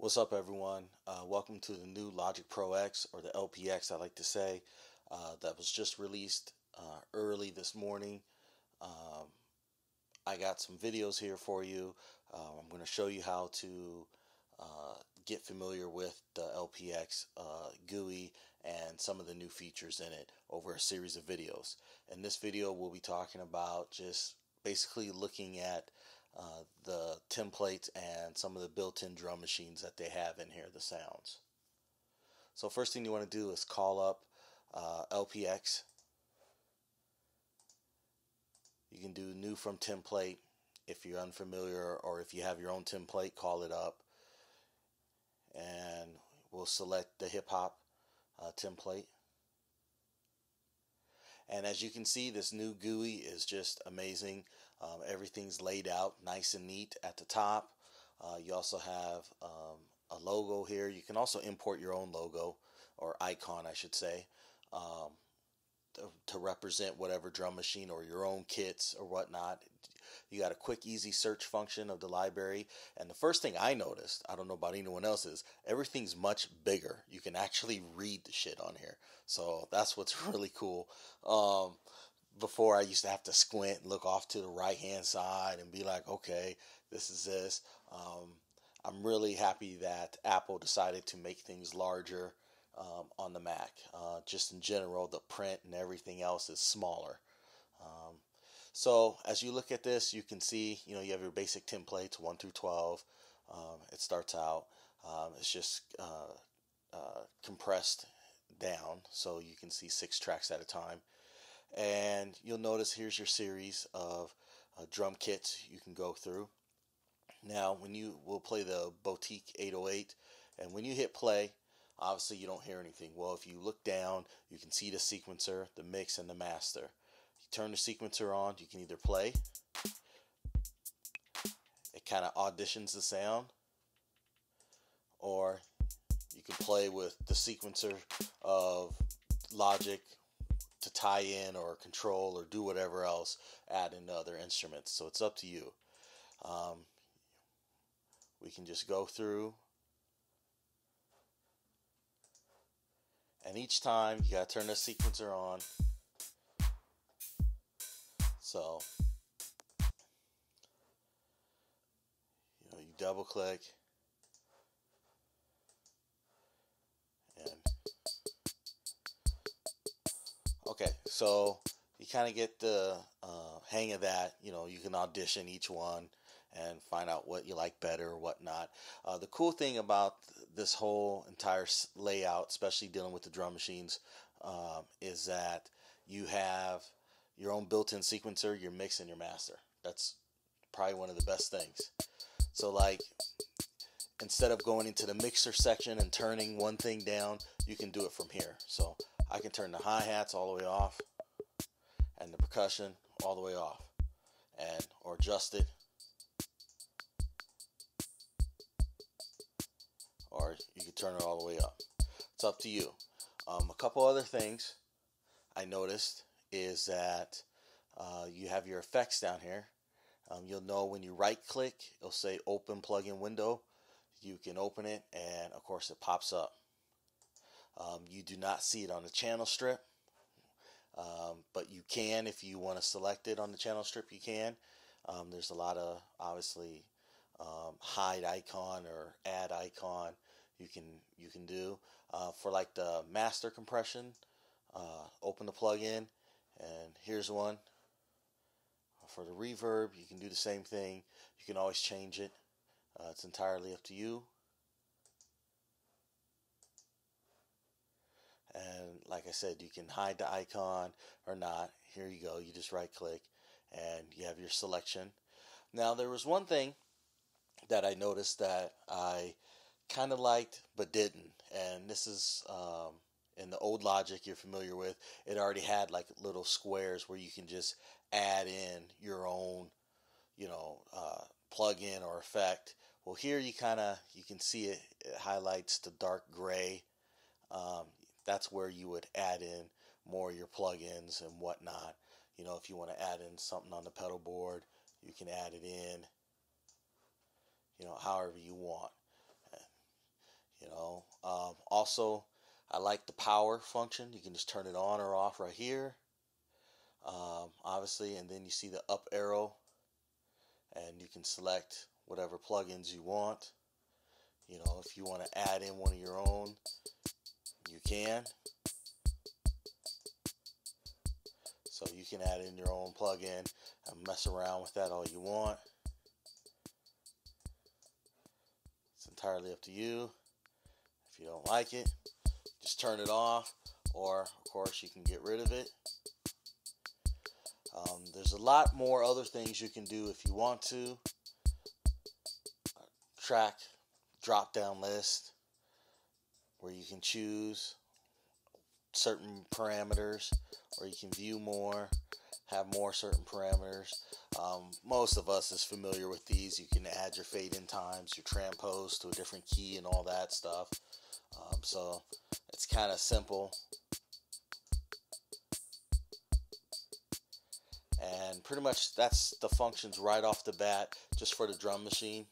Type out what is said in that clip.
What's up, everyone? Welcome to the new Logic Pro X, or the LPX, I like to say, that was just released early this morning. Um, I got some videos here for you. I'm going to show you how to get familiar with the LPX GUI and some of the new features in it over a series of videos. In this video, we'll be talking about just basically looking at the templates and some of the built-in drum machines that they have in here, the sounds. So first thing you want to do is call up LPX. You can do new from template if you're unfamiliar, or if you have your own template, call it up. And we'll select the hip hop template. And as you can see, this new GUI is just amazing. Everything's laid out nice and neat at the top. You also have a logo here. You can also import your own logo, or icon I should say, to represent whatever drum machine or your own kits or whatnot. You got a quick, easy search function of the library. And the first thing I noticed, I don't know about anyone else, is everything's much bigger. You can actually read the shit on here. So that's what's really cool. Before, I used to have to squint and look off to the right hand side and be like, okay, this is this. I'm really happy that Apple decided to make things larger on the Mac. Just in general, the print and everything else is smaller. So as you look at this, you can see, you have your basic templates 1 through 12. It starts out. It's just compressed down, so you can see 6 tracks at a time. And you'll notice here's your series of drum kits you can go through. Now, we'll play the Boutique 808, and when you hit play, obviously you don't hear anything. Well, if you look down, you can see the sequencer, the mix, and the master. You turn the sequencer on, you can either play. It kind of auditions the sound, or you can play with the sequencer of Logic to tie in or control or do whatever else, add in other instruments. So it's up to you. We can just go through, and each time you gotta turn the sequencer on. So you double click, and okay, so you kind of get the hang of that. You can audition each one and find out what you like better or whatnot. The cool thing about this whole entire layout, especially dealing with the drum machines, is that you have your own built-in sequencer, your mix, and your master. That's probably one of the best things. So like, instead of going into the mixer section and turning one thing down, you can do it from here. So I can turn the hi-hats all the way off and the percussion all the way off, or adjust it, or you can turn it all the way up. It's up to you. A couple other things I noticed is that you have your effects down here. You'll know when you right click, it'll say open plugin window. You can open it, and of course it pops up. You do not see it on the channel strip, but you can if you want to select it on the channel strip. You can. There's a lot of, obviously, hide icon or add icon you can do for like the master compression. Open the plugin, and here's one. For the reverb, you can do the same thing. You can always change it. It's entirely up to you. And like I said, you can hide the icon or not. Here you go. You just right click and you have your selection. Now, there was one thing that I noticed that I kind of liked but didn't. And this is in the old Logic you're familiar with. It already had like little squares where you can just add in your own, plug-in or effect. Well, here you can see it highlights the dark gray. That's where you would add in more of your plugins and whatnot. If you want to add in something on the pedal board, you can add it in, however you want. Also, I like the power function. You can just turn it on or off right here, obviously, and then you see the up arrow, and you can select whatever plugins you want. You know, if you want to add in one of your own, you can. So you can add in your own plugin and mess around with that all you want. It's entirely up to you. If you don't like it, just turn it off, or of course you can get rid of it. There's a lot more other things you can do if you want to. Track drop down list where you can choose certain parameters, or you can view more, have more certain parameters. Most of us is familiar with these. You can add your fade in times, your transpose to a different key, and all that stuff. So it's kind of simple. And pretty much that's the functions right off the bat, just for the drum machine.